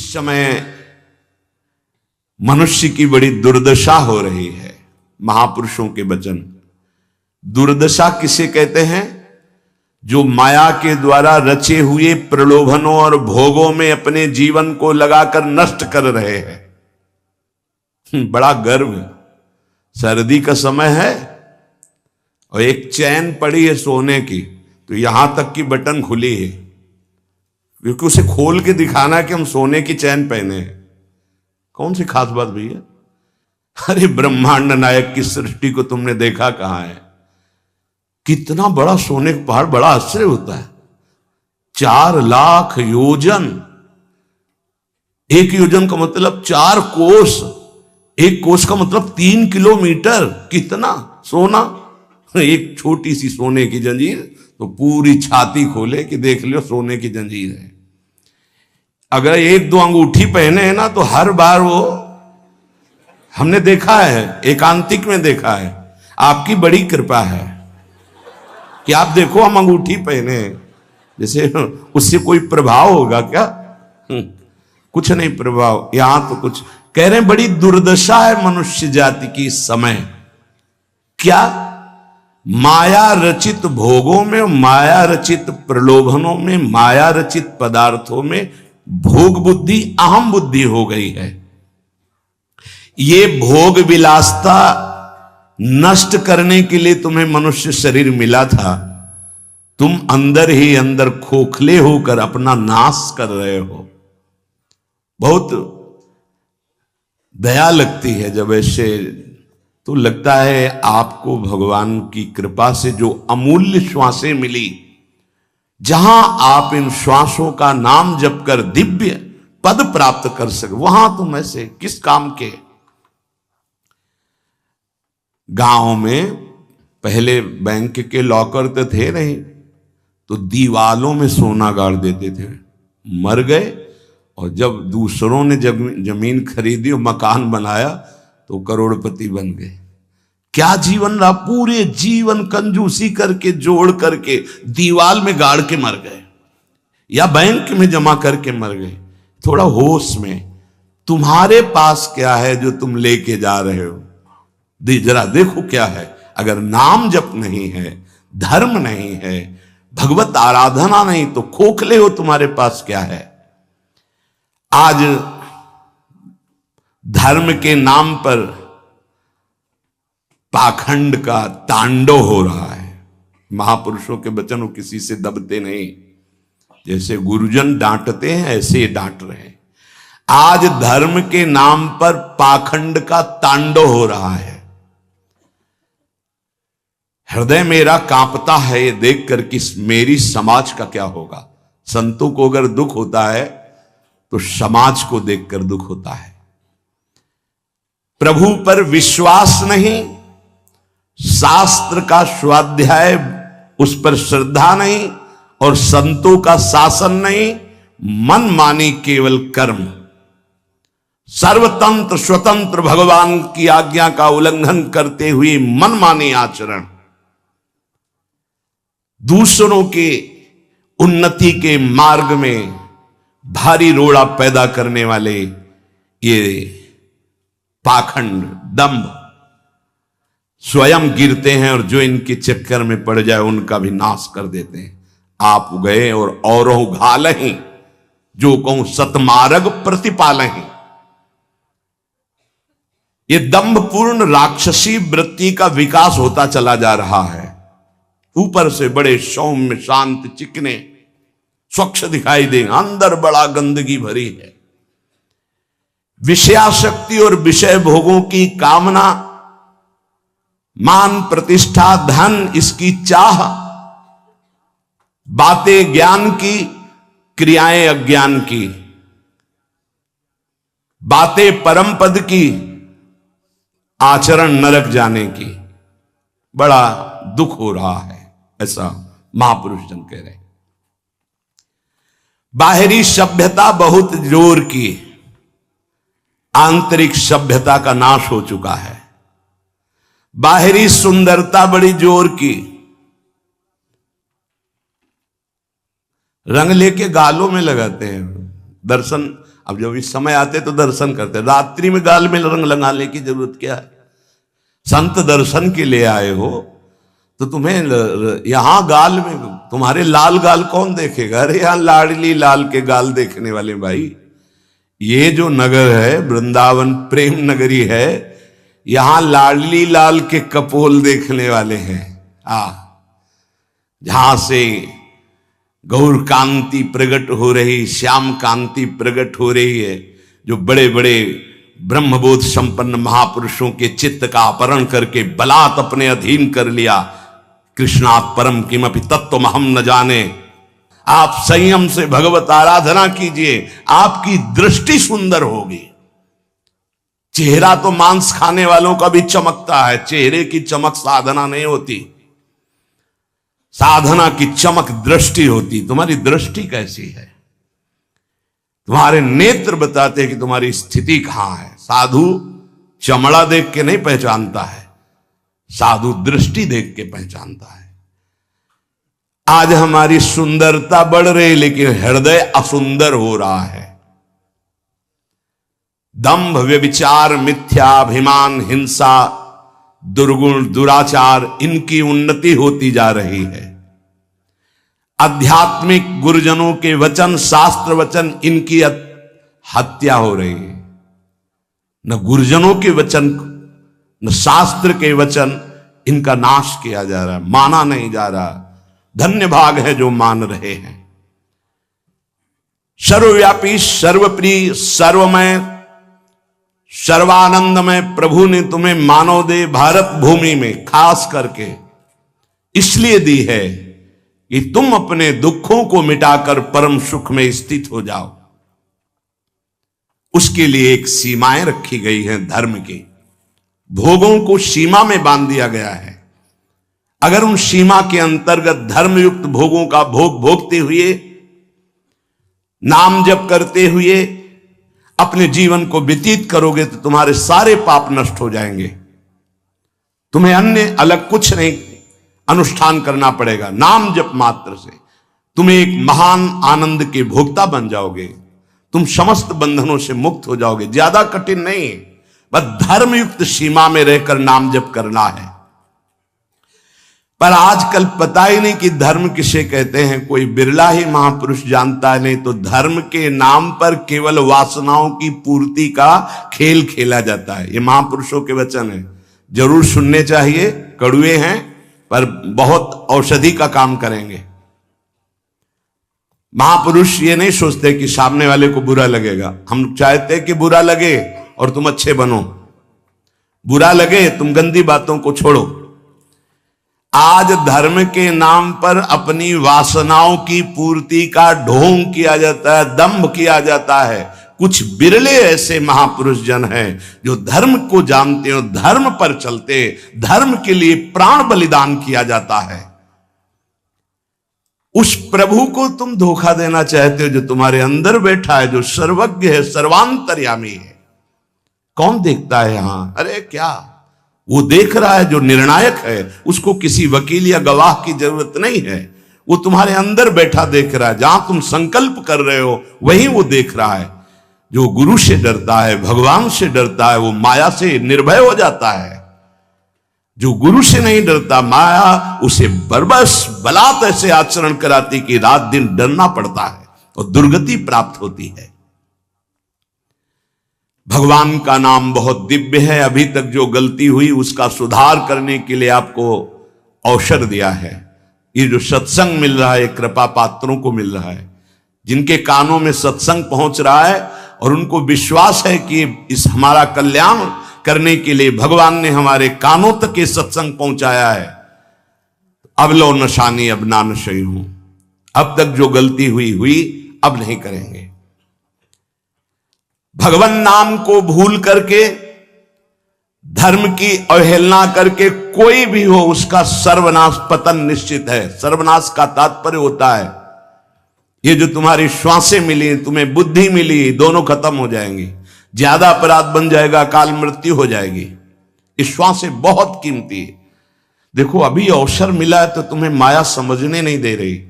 इस समय मनुष्य की बड़ी दुर्दशा हो रही है। महापुरुषों के वचन। दुर्दशा किसे कहते हैं? जो माया के द्वारा रचे हुए प्रलोभनों और भोगों में अपने जीवन को लगाकर नष्ट कर रहे हैं। बड़ा गर्व है। सर्दी का समय है और एक चैन पड़ी है सोने की, तो यहां तक की बटन खुली है, क्योंकि उसे खोल के दिखाना है कि हम सोने की चैन पहने हैं। कौन सी खास बात भैया? अरे ब्रह्मांड नायक की सृष्टि को तुमने देखा कहां है? कितना बड़ा सोने का पहाड़, बड़ा आश्चर्य होता है। 4 लाख योजन। 1 योजन का मतलब 4 कोस। 1 कोस का मतलब 3 किलोमीटर। कितना सोना! एक छोटी सी सोने की जंजीर तो पूरी छाती खोले कि देख लियो सोने की जंजीर है। अगर 1-2 अंगूठी पहने हैं ना, तो हर बार वो हमने देखा है, एकांतिक में देखा है। आपकी बड़ी कृपा है कि आप देखो हम अंगूठी पहने हैं, जैसे उससे कोई प्रभाव होगा क्या? कुछ नहीं प्रभाव। यहां तो कुछ कह रहे हैं, बड़ी दुर्दशा है मनुष्य जाति की इस समय। क्या? माया रचित भोगों में, माया रचित प्रलोभनों में, माया रचित पदार्थों में भोग बुद्धि, अहम बुद्धि हो गई है। ये भोग विलासता नष्ट करने के लिए तुम्हें मनुष्य शरीर मिला था। तुम अंदर ही अंदर खोखले होकर अपना नाश कर रहे हो। बहुत दया लगती है जब ऐसे, तो लगता है आपको भगवान की कृपा से जो अमूल्य श्वासें मिली, जहां आप इन श्वासों का नाम जप कर दिव्य पद प्राप्त कर सके, वहां तुम ऐसे किस काम के? गांव में पहले बैंक के लॉकर तो थे नहीं, तो दीवालों में सोना गाड़ देते थे। मर गए और जब दूसरों ने जमीन खरीदी और मकान बनाया तो करोड़पति बन गए। क्या जीवन रहा? पूरे जीवन कंजूसी करके जोड़ करके दीवाल में गाड़ के मर गए, या बैंक में जमा करके मर गए। थोड़ा होश में, तुम्हारे पास क्या है जो तुम लेके जा रहे हो? जरा देखो क्या है। अगर नाम जप नहीं है, धर्म नहीं है, भगवत आराधना नहीं, तो खोखले हो। तुम्हारे पास क्या है? आज धर्म के नाम पर पाखंड का तांडव हो रहा है। महापुरुषों के वचन वो किसी से दबते नहीं। जैसे गुरुजन डांटते हैं, ऐसे डांट रहे हैं। आज धर्म के नाम पर पाखंड का तांडव हो रहा है। हृदय मेरा कांपता है ये देखकर कि मेरी समाज का क्या होगा। संतों को अगर दुख होता है तो समाज को देखकर दुख होता है। प्रभु पर विश्वास नहीं, शास्त्र का स्वाध्याय उस पर श्रद्धा नहीं, और संतों का शासन नहीं, मन मानी केवल कर्म। सर्वतंत्र स्वतंत्र भगवान की आज्ञा का उल्लंघन करते हुए मनमानी आचरण, दूसरों के उन्नति के मार्ग में भारी रोड़ा पैदा करने वाले ये पाखंड, दंभ, स्वयं गिरते हैं और जो इनके चक्कर में पड़ जाए उनका भी नाश कर देते हैं। आप गए और औरों घालहीं, जो कहूं सतमार्ग प्रतिपालहीं। ये दंभपूर्ण राक्षसी वृत्ति का विकास होता चला जा रहा है। ऊपर से बड़े सौम्य शांत चिकने स्वच्छ दिखाई देंगे, अंदर बड़ा गंदगी भरी है। विषयाशक्ति और विषय भोगों की कामना, मान प्रतिष्ठा धन, इसकी चाह, बातें ज्ञान की, क्रियाएं अज्ञान की, बातें परम पद की, आचरण नरक जाने की। बड़ा दुख हो रहा है, ऐसा महापुरुष जन कह रहे हैं। बाहरी सभ्यता बहुत जोर की, आंतरिक सभ्यता का नाश हो चुका है। बाहरी सुंदरता बड़ी जोर की, रंग लेके गालों में लगाते हैं। दर्शन अब जब इस समय आते तो दर्शन करते, रात्रि में गाल में रंग लगाने की जरूरत क्या है? संत दर्शन के लिए आए हो तो तुम्हें यहां गाल में, तुम्हारे लाल गाल कौन देखेगा? अरे यहां लाडली लाल के गाल देखने वाले भाई। ये जो नगर है वृंदावन प्रेम नगरी है, यहां लाडली लाल के कपोल देखने वाले हैं। जहां से गौर कांति प्रकट हो रही, श्याम कांति प्रकट हो रही है, जो बड़े बड़े ब्रह्मबोध संपन्न महापुरुषों के चित्त का अपहरण करके बलात् अपने अधीन कर लिया। कृष्णात् परम किमपि तत्त्वम हम न जाने। आप संयम से भगवत आराधना कीजिए, आपकी दृष्टि सुंदर होगी। चेहरा तो मांस खाने वालों का भी चमकता है, चेहरे की चमक साधना नहीं होती। साधना की चमक दृष्टि होती। तुम्हारी दृष्टि कैसी है? तुम्हारे नेत्र बताते हैं कि तुम्हारी स्थिति कहां है। साधु चमड़ा देख के नहीं पहचानता है, साधु दृष्टि देख के पहचानता है। आज हमारी सुंदरता बढ़ रही लेकिन हृदय असुंदर हो रहा है। दंभ, व्यभिचार, मिथ्याभिमान, हिंसा, दुर्गुण, दुराचार, इनकी उन्नति होती जा रही है। आध्यात्मिक गुरुजनों के वचन, शास्त्र वचन, इनकी हत्या हो रही है। न गुरुजनों के वचन न शास्त्र के वचन, इनका नाश किया जा रहा है, माना नहीं जा रहा। धन्य भाग है जो मान रहे हैं। सर्वव्यापी, सर्वप्रिय, सर्वमय, सर्वानंदमय प्रभु ने तुम्हें मानव देह भारत भूमि में खास करके इसलिए दी है कि तुम अपने दुखों को मिटाकर परम सुख में स्थित हो जाओ। उसके लिए एक सीमाएं रखी गई हैं धर्म की। भोगों को सीमा में बांध दिया गया है। अगर उन सीमा के अंतर्गत धर्मयुक्त भोगों का भोग भोगते हुए, नाम जप करते हुए अपने जीवन को व्यतीत करोगे तो तुम्हारे सारे पाप नष्ट हो जाएंगे। तुम्हें अन्य अलग कुछ नहीं अनुष्ठान करना पड़ेगा। नाम जप मात्र से तुम्हें एक महान आनंद के भोक्ता बन जाओगे। तुम समस्त बंधनों से मुक्त हो जाओगे। ज्यादा कठिन नहीं, बस धर्मयुक्त सीमा में रहकर नाम जप करना है। पर आजकल पता ही नहीं कि धर्म किसे कहते हैं। कोई बिरला ही महापुरुष जानता है। नहीं तो धर्म के नाम पर केवल वासनाओं की पूर्ति का खेल खेला जाता है। ये महापुरुषों के वचन है, जरूर सुनने चाहिए। कड़वे हैं पर बहुत औषधि का काम करेंगे। महापुरुष ये नहीं सोचते कि सामने वाले को बुरा लगेगा। हम चाहते कि बुरा लगे और तुम अच्छे बनो, बुरा लगे तुम गंदी बातों को छोड़ो। आज धर्म के नाम पर अपनी वासनाओं की पूर्ति का ढोंग किया जाता है, दंभ किया जाता है। कुछ बिरले ऐसे महापुरुष जन हैं जो धर्म को जानते हो, धर्म पर चलते, धर्म के लिए प्राण बलिदान किया जाता है। उस प्रभु को तुम धोखा देना चाहते हो जो तुम्हारे अंदर बैठा है, जो सर्वज्ञ है, सर्वांतर्यामी है। कौन देखता है यहां? अरे क्या वो देख रहा है जो निर्णायक है। उसको किसी वकील या गवाह की जरूरत नहीं है। वो तुम्हारे अंदर बैठा देख रहा है। जहां तुम संकल्प कर रहे हो वहीं वो देख रहा है। जो गुरु से डरता है, भगवान से डरता है, वो माया से निर्भय हो जाता है। जो गुरु से नहीं डरता, माया उसे बरबस बलात् ऐसे आचरण कराती कि रात दिन डरना पड़ता है और दुर्गति प्राप्त होती है। भगवान का नाम बहुत दिव्य है। अभी तक जो गलती हुई उसका सुधार करने के लिए आपको अवसर दिया है। ये जो सत्संग मिल रहा है कृपा पात्रों को मिल रहा है, जिनके कानों में सत्संग पहुंच रहा है और उनको विश्वास है कि इस हमारा कल्याण करने के लिए भगवान ने हमारे कानों तक ये सत्संग पहुंचाया है। अब लो नशानी अब ना नशई हूं। अब तक जो गलती हुई अब नहीं करेंगे। भगवान नाम को भूल करके, धर्म की अवहेलना करके कोई भी हो उसका सर्वनाश, पतन निश्चित है। सर्वनाश का तात्पर्य होता है ये जो तुम्हारी श्वासें मिली, तुम्हें बुद्धि मिली, दोनों खत्म हो जाएंगी। ज्यादा अपराध बन जाएगा, काल मृत्यु हो जाएगी। ये श्वासें बहुत कीमती है। देखो अभी अवसर मिला है तो तुम्हें माया समझने नहीं दे रही।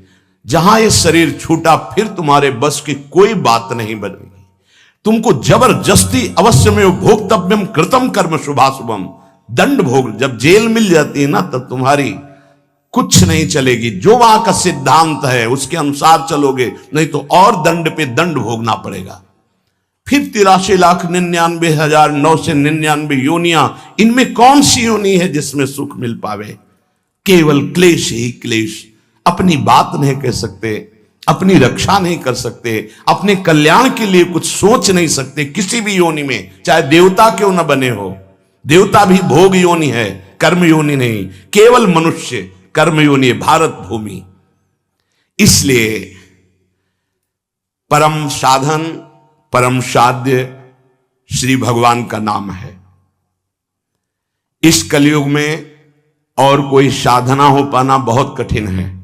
जहां ये शरीर छूटा फिर तुम्हारे बस की कोई बात नहीं बनेगी। तुमको जबरदस्ती अवश्य में भोक्तव्यम कृतम कर्म शुभाशुभम, दंड भोग। जब जेल मिल जाती है ना, तब तुम्हारी कुछ नहीं चलेगी। जो वहां का सिद्धांत है उसके अनुसार चलोगे, नहीं तो और दंड पे दंड भोगना पड़ेगा। फिर 83,99,999 योनियां, इनमें कौन सी योनि है जिसमें सुख मिल पावे? केवल क्लेश ही क्लेश। अपनी बात नहीं कह सकते, अपनी रक्षा नहीं कर सकते, अपने कल्याण के लिए कुछ सोच नहीं सकते किसी भी योनि में, चाहे देवता क्यों न बने हो। देवता भी भोग योनि है, कर्म योनि नहीं। केवल मनुष्य कर्म योनि है, भारत भूमि। इसलिए परम साधन, परम साध्य श्री भगवान का नाम है। इस कलयुग में और कोई साधना हो पाना बहुत कठिन है।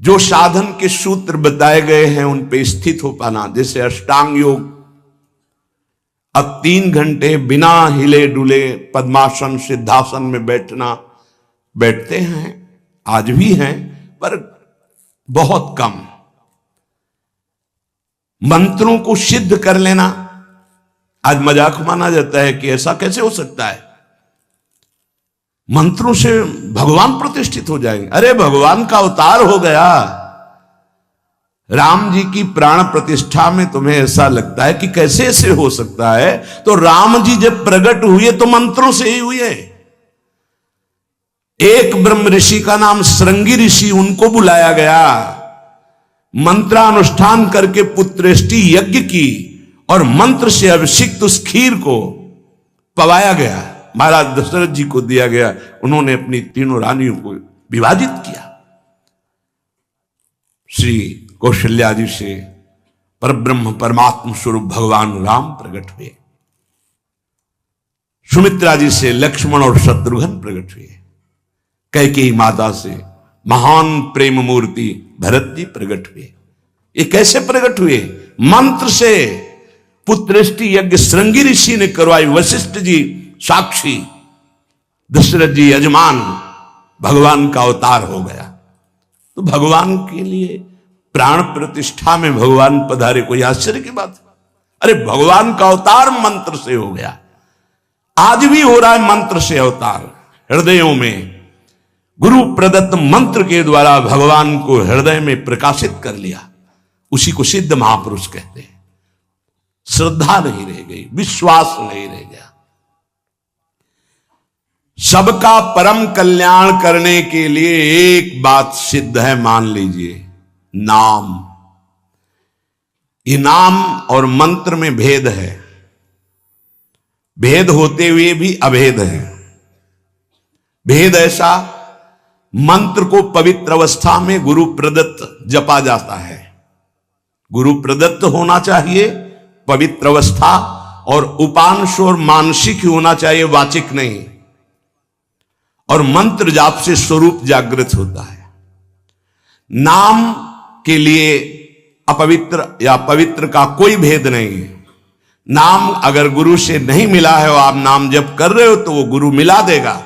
जो साधन के सूत्र बताए गए हैं उन पे स्थित हो पाना, जैसे अष्टांग योग, अब 3 घंटे बिना हिले डुले पद्मासन सिद्धासन में बैठते हैं, आज भी हैं, पर बहुत कम। मंत्रों को सिद्ध कर लेना आज मजाक माना जाता है कि ऐसा कैसे हो सकता है, मंत्रों से भगवान प्रतिष्ठित हो जाएंगे। अरे भगवान का अवतार हो गया। राम जी की प्राण प्रतिष्ठा में तुम्हें ऐसा लगता है कि कैसे ऐसे हो सकता है? तो राम जी जब प्रकट हुए तो मंत्रों से ही हुए। एक ब्रह्म ऋषि का नाम श्रृंगी ऋषि, उनको बुलाया गया, मंत्रानुष्ठान करके पुत्रेष्टि यज्ञ की और मंत्र से अभिषिक्त उस खीर को पवाया गया, महाराज दशरथ जी को दिया गया। उन्होंने अपनी 3 रानियों को विभाजित किया। श्री कौशल्या जी से परब्रह्म परमात्म स्वरूप भगवान राम प्रकट हुए, सुमित्रा जी से लक्ष्मण और शत्रुघ्न प्रकट हुए, कैकेयी माता से महान प्रेम मूर्ति भरत जी प्रकट हुए। ये कैसे प्रकट हुए? मंत्र से। पुत्रेष्टि यज्ञ श्रृंगी ऋषि ने करवाई, वशिष्ठ जी साक्षी, दशरथ जी यजमान, भगवान का अवतार हो गया। तो भगवान के लिए प्राण प्रतिष्ठा में भगवान पधारे, कोई आश्चर्य की बात? अरे भगवान का अवतार मंत्र से हो गया। आज भी हो रहा है मंत्र से अवतार। हृदयों में गुरु प्रदत्त मंत्र के द्वारा भगवान को हृदय में प्रकाशित कर लिया, उसी को सिद्ध महापुरुष कहते हैं। श्रद्धा नहीं रह गई, विश्वास नहीं रह गया। सबका परम कल्याण करने के लिए एक बात सिद्ध है, मान लीजिए, नाम। ये नाम और मंत्र में भेद है, भेद होते हुए भी अभेद है। भेद ऐसा, मंत्र को पवित्र अवस्था में गुरु प्रदत्त जपा जाता है। गुरु प्रदत्त होना चाहिए, पवित्र अवस्था, और उपांश और मानसिक होना चाहिए, वाचिक नहीं। और मंत्र जाप से स्वरूप जागृत होता है। नाम के लिए अपवित्र या पवित्र का कोई भेद नहीं है। नाम अगर गुरु से नहीं मिला है और आप नाम जप कर रहे हो तो वो गुरु मिला देगा।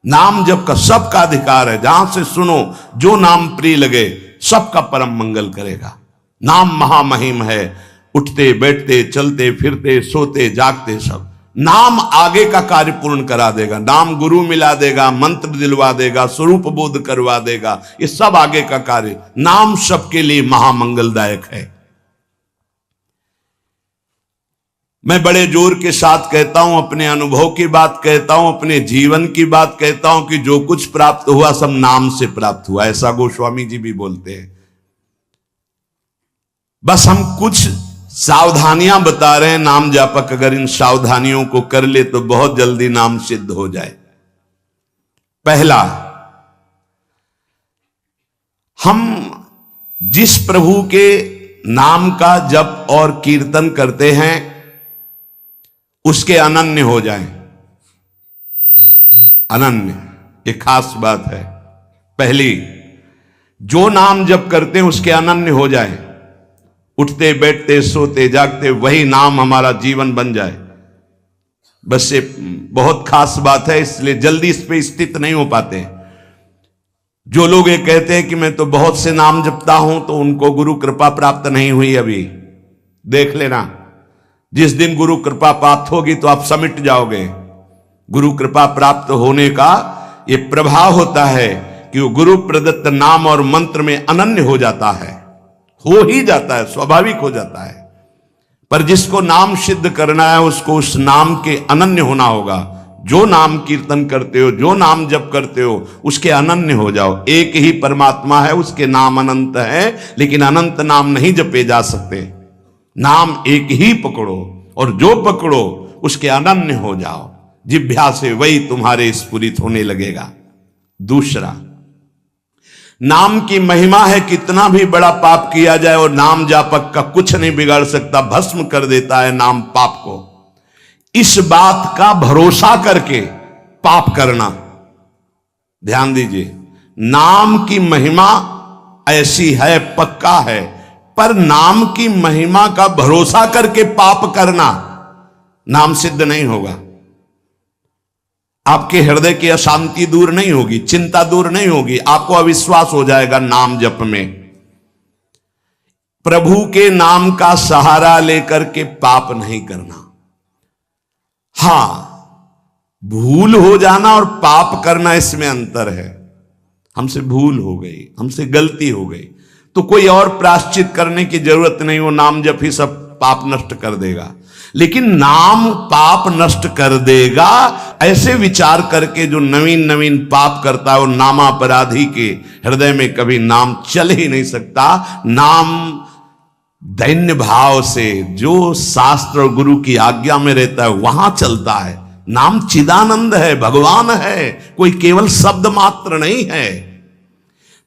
नाम जप का सबका अधिकार है, जहां से सुनो जो नाम प्रिय लगे सबका परम मंगल करेगा। नाम महामहिम है, उठते बैठते चलते फिरते सोते जागते सब। नाम आगे का कार्य पूर्ण करा देगा। नाम गुरु मिला देगा, मंत्र दिलवा देगा, स्वरूप बोध करवा देगा, ये सब आगे का कार्य। नाम सबके लिए महामंगलदायक है। मैं बड़े जोर के साथ कहता हूं, अपने अनुभव की बात कहता हूं, अपने जीवन की बात कहता हूं कि जो कुछ प्राप्त हुआ सब नाम से प्राप्त हुआ। ऐसा गोस्वामी जी भी बोलते हैं। बस हम कुछ सावधानियां बता रहे हैं। नाम जापक अगर इन सावधानियों को कर ले तो बहुत जल्दी नाम सिद्ध हो जाए। पहला, हम जिस प्रभु के नाम का जप और कीर्तन करते हैं उसके अनन्य हो जाएं। अनन्य, ये खास बात है। पहली, जो नाम जप करते हैं उसके अनन्य हो जाएं। उठते बैठते सोते जागते वही नाम हमारा जीवन बन जाए। बस ये बहुत खास बात है, इसलिए जल्दी इस पे स्थित नहीं हो पाते। जो लोग ये कहते हैं कि मैं तो बहुत से नाम जपता हूं, तो उनको गुरु कृपा प्राप्त नहीं हुई अभी। देख लेना, जिस दिन गुरु कृपा प्राप्त होगी तो आप समिट जाओगे। गुरु कृपा प्राप्त होने का ये प्रभाव होता है कि वो गुरु प्रदत्त नाम और मंत्र में अनन्य हो जाता है, हो ही जाता है, स्वाभाविक हो जाता है। पर जिसको नाम सिद्ध करना है उसको उस नाम के अनन्य होना होगा। जो नाम कीर्तन करते हो, जो नाम जप करते हो, उसके अनन्य हो जाओ। एक ही परमात्मा है, उसके नाम अनंत है, लेकिन अनंत नाम नहीं जपे जा सकते। नाम एक ही पकड़ो, और जो पकड़ो उसके अनन्य हो जाओ। जिह्वा से वही तुम्हारे स्फुरित होने लगेगा। दूसरा, नाम की महिमा है। कितना भी बड़ा पाप किया जाए और नाम जापक का कुछ नहीं बिगाड़ सकता, भस्म कर देता है नाम पाप को। इस बात का भरोसा करके पाप करना, ध्यान दीजिए, नाम की महिमा ऐसी है, पक्का है, पर नाम की महिमा का भरोसा करके पाप करना, नाम सिद्ध नहीं होगा। आपके हृदय की अशांति दूर नहीं होगी, चिंता दूर नहीं होगी, आपको अविश्वास हो जाएगा नाम जप में। प्रभु के नाम का सहारा लेकर के पाप नहीं करना। हां, भूल हो जाना और पाप करना, इसमें अंतर है। हमसे भूल हो गई, हमसे गलती हो गई, तो कोई और प्रायश्चित करने की जरूरत नहीं, वो नाम जप ही सब पाप नष्ट कर देगा। लेकिन नाम पाप नष्ट कर देगा, ऐसे विचार करके जो नवीन नवीन पाप करता है, वो नामापराधी के हृदय में कभी नाम चल ही नहीं सकता। नाम दैन्य भाव से, जो शास्त्र और गुरु की आज्ञा में रहता है, वहां चलता है। नाम चिदानंद है, भगवान है, कोई केवल शब्द मात्र नहीं है।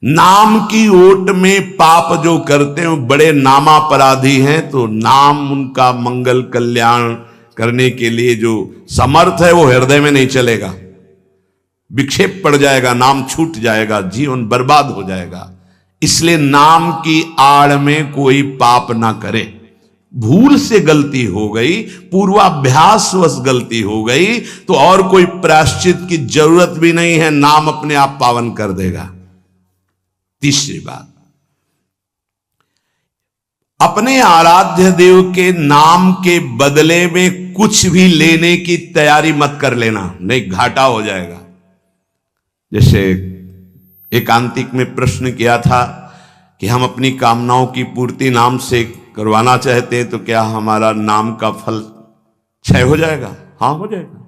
नाम की ओट में पाप जो करते हैं बड़े नामापराधी हैं, तो नाम उनका मंगल कल्याण करने के लिए जो समर्थ है वो हृदय में नहीं चलेगा, विक्षेप पड़ जाएगा, नाम छूट जाएगा, जीवन बर्बाद हो जाएगा। इसलिए नाम की आड़ में कोई पाप ना करे। भूल से गलती हो गई, पूर्वाभ्यासवश गलती हो गई, तो और कोई प्रायश्चित की जरूरत भी नहीं है, नाम अपने आप पावन कर देगा। तीसरी बात, अपने आराध्य देव के नाम के बदले में कुछ भी लेने की तैयारी मत कर लेना, नहीं घाटा हो जाएगा। जैसे एकांतिक में प्रश्न किया था कि हम अपनी कामनाओं की पूर्ति नाम से करवाना चाहते हैं, तो क्या हमारा नाम का फल क्षय हो जाएगा? हाँ, हो जाएगा।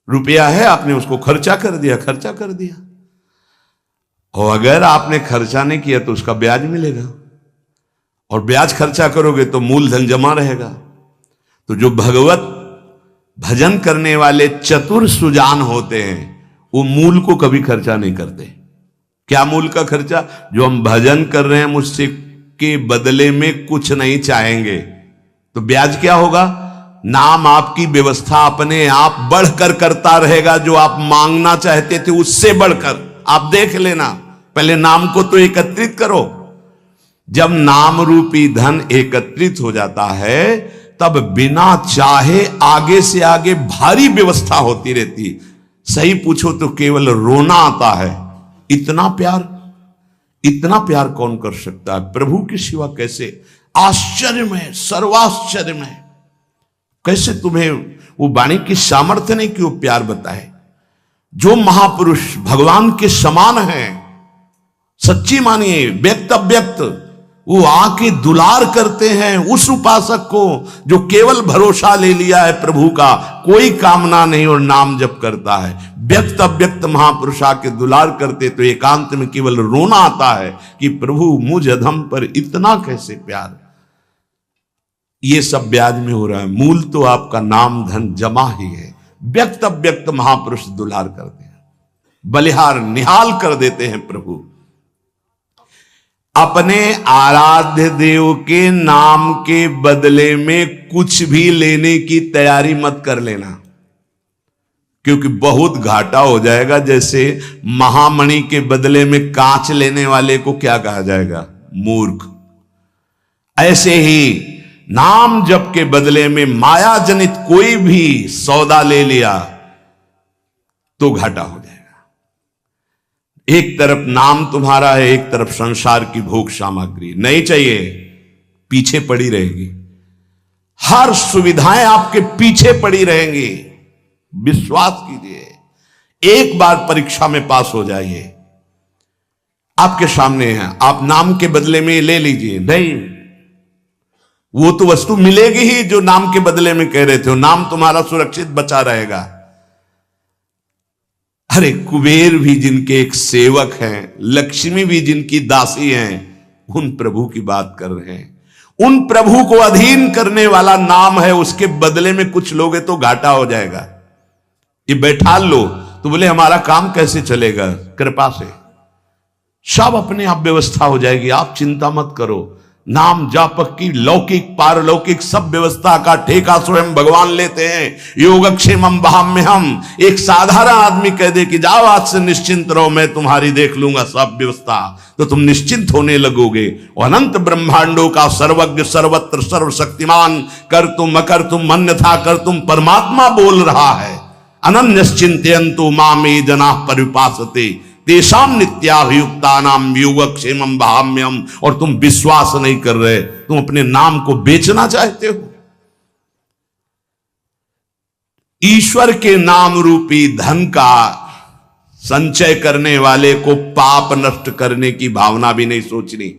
रुपया है, आपने उसको खर्चा कर दिया, और अगर आपने खर्चा नहीं किया तो उसका ब्याज मिलेगा, और ब्याज खर्चा करोगे तो मूलधन जमा रहेगा। तो जो भगवत भजन करने वाले चतुर सुजान होते हैं, वो मूल को कभी खर्चा नहीं करते। क्या मूल का खर्चा? जो हम भजन कर रहे हैं, मुझसे के बदले में कुछ नहीं चाहेंगे, तो ब्याज क्या होगा? नाम आपकी व्यवस्था अपने आप बढ़कर करता रहेगा, जो आप मांगना चाहते थे उससे बढ़कर। आप देख लेना, पहले नाम को तो एकत्रित करो। जब नाम रूपी धन एकत्रित हो जाता है, तब बिना चाहे आगे से आगे भारी व्यवस्था होती रहती। सही पूछो तो केवल रोना आता है। इतना प्यार कौन कर सकता है प्रभु के सिवा? कैसे आश्चर्य में, सर्वाश्चर्य में, कैसे तुम्हें वो वाणी की सामर्थ्य नहीं कि वो प्यार बताए। जो महापुरुष भगवान के समान हैं, सच्ची मानिए, व्यक्त अव्यक्त, वो आके दुलार करते हैं उस उपासक को जो केवल भरोसा ले लिया है प्रभु का, कोई कामना नहीं और नाम जप करता है। व्यक्त अव्यक्त महापुरुष आके दुलार करते तो एकांत में केवल रोना आता है कि प्रभु मुझ अधम पर इतना कैसे प्यार। ये सब ब्याज में हो रहा है, मूल तो आपका नाम धन जमा ही है। व्यक्त अव्यक्त महापुरुष दुलार करते हैं, बलिहार निहाल कर देते हैं प्रभु। अपने आराध्य देव के नाम के बदले में कुछ भी लेने की तैयारी मत कर लेना, क्योंकि बहुत घाटा हो जाएगा। जैसे महामणि के बदले में कांच लेने वाले को क्या कहा जाएगा? मूर्ख। ऐसे ही नाम जप के बदले में माया जनित कोई भी सौदा ले लिया तो घाटा हो जाएगा। एक तरफ नाम तुम्हारा है, एक तरफ संसार की भोग सामग्री नहीं चाहिए, पीछे पड़ी रहेगी। हर सुविधाएं आपके पीछे पड़ी रहेंगी। विश्वास कीजिए, एक बार परीक्षा में पास हो जाइए, आपके सामने है, आप नाम के बदले में ले लीजिए। नहीं, वो तो वस्तु मिलेगी ही जो नाम के बदले में कह रहे थे, नाम तुम्हारा सुरक्षित बचा रहेगा। अरे कुबेर भी जिनके एक सेवक हैं, लक्ष्मी भी जिनकी दासी हैं, उन प्रभु की बात कर रहे हैं। उन प्रभु को अधीन करने वाला नाम है, उसके बदले में कुछ लोगे तो घाटा हो जाएगा। ये बैठा लो तो बोले हमारा काम कैसे चलेगा, कृपा से सब अपने आप व्यवस्था हो जाएगी, आप चिंता मत करो। नाम जापक की लौकिक पारलौकिक सब व्यवस्था का ठेका स्वयं भगवान लेते हैं। योगक्षेमम वहाम्यहम, एक साधारण आदमी कह दे कि जाओ आज से निश्चिंत रहो, मैं तुम्हारी देख लूंगा सब व्यवस्था, तो तुम निश्चिंत होने लगोगे। अनंत ब्रह्मांडों का सर्वज्ञ सर्वत्र सर्वशक्तिमान कर तुम अकर तुम अन्यथा कर तुम परमात्मा बोल रहा है। अनन्यश्चिंतयन्तु मामे जनाः परिपासते तेषां नित्याभियुक्तानां योगक्षेमं वहाम्यहम्। और तुम विश्वास नहीं कर रहे, तुम अपने नाम को बेचना चाहते हो। ईश्वर के नाम रूपी धन का संचय करने वाले को पाप नष्ट करने की भावना भी नहीं सोचनी,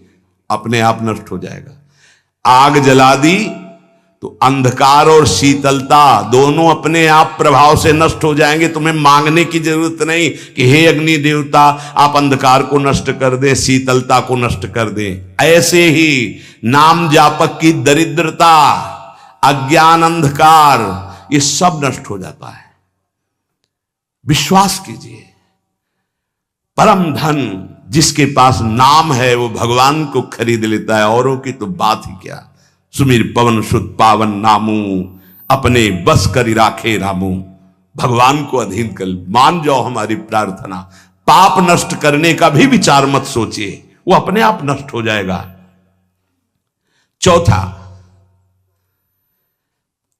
अपने आप नष्ट हो जाएगा। आग जला दी तो अंधकार और शीतलता दोनों अपने आप प्रभाव से नष्ट हो जाएंगे। तुम्हें मांगने की जरूरत नहीं कि हे अग्नि देवता आप अंधकार को नष्ट कर दे, शीतलता को नष्ट कर दे। ऐसे ही नाम जापक की दरिद्रता, अज्ञान, अंधकार, ये सब नष्ट हो जाता है। विश्वास कीजिए, परम धन जिसके पास नाम है वो भगवान को खरीद लेता है, औरों की तो बात ही क्या। सुमिर पवन सुत पावन नामू, अपने बस करी राखे रामू। भगवान को अधीन कर मान जाओ हमारी प्रार्थना। पाप नष्ट करने का भी विचार मत सोचिए, वो अपने आप नष्ट हो जाएगा। चौथा,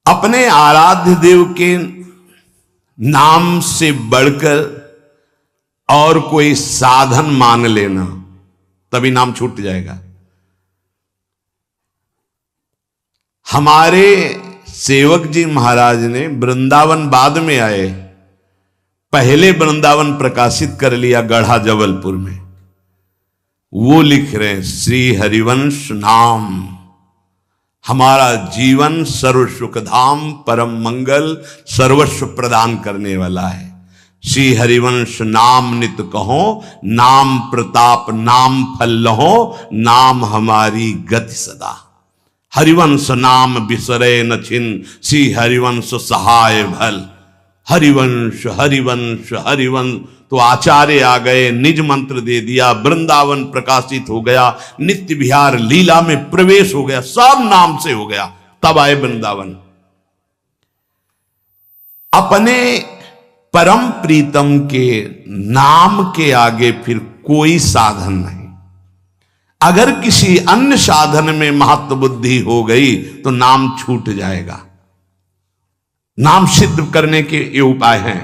अपने आराध्य देव के नाम से बढ़कर और कोई साधन मान लेना, तभी नाम छूट जाएगा। हमारे सेवक जी महाराज ने वृंदावन बाद में आए, पहले वृंदावन प्रकाशित कर लिया गढ़ा जबलपुर में। वो लिख रहे हैं श्री हरिवंश नाम हमारा जीवन सर्व सुखधाम परम मंगल सर्वस्व प्रदान करने वाला है। श्री हरिवंश नाम नित कहो, नाम प्रताप नाम फल लहो, नाम हमारी गति सदा। हरिवंश नाम बिसरे न छिन, श्री हरिवंश सहाय भल। हरिवंश हरिवंश हरिवंश, तो आचार्य आ गए, निज मंत्र दे दिया, वृंदावन प्रकाशित हो गया, नित्य विहार लीला में प्रवेश हो गया, सब नाम से हो गया। तब आए वृंदावन। अपने परम प्रीतम के नाम के आगे फिर कोई साधन नहीं। अगर किसी अन्य साधन में महत्व बुद्धि हो गई तो नाम छूट जाएगा। नाम सिद्ध करने के ये उपाय हैं,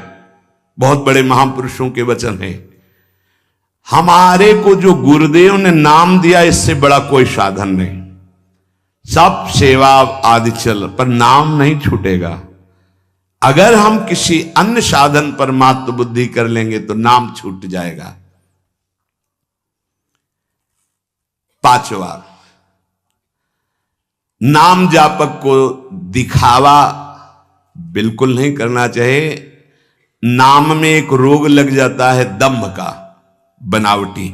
बहुत बड़े महापुरुषों के वचन हैं। हमारे को जो गुरुदेव ने नाम दिया, इससे बड़ा कोई साधन नहीं। सब सेवा आदि चल, पर नाम नहीं छूटेगा। अगर हम किसी अन्य साधन पर महत्व बुद्धि कर लेंगे तो नाम छूट जाएगा। पांचवा, नाम जापक को दिखावा बिल्कुल नहीं करना चाहिए। नाम में एक रोग लग जाता है दंभ का, बनावटी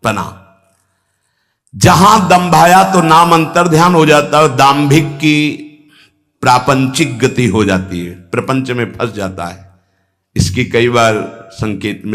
पना। जहां दंभाया तो नाम अंतर ध्यान हो जाता है, दाम्भिक की प्रापंचिक गति हो जाती है, प्रपंच में फंस जाता है। इसकी कई बार संकेत में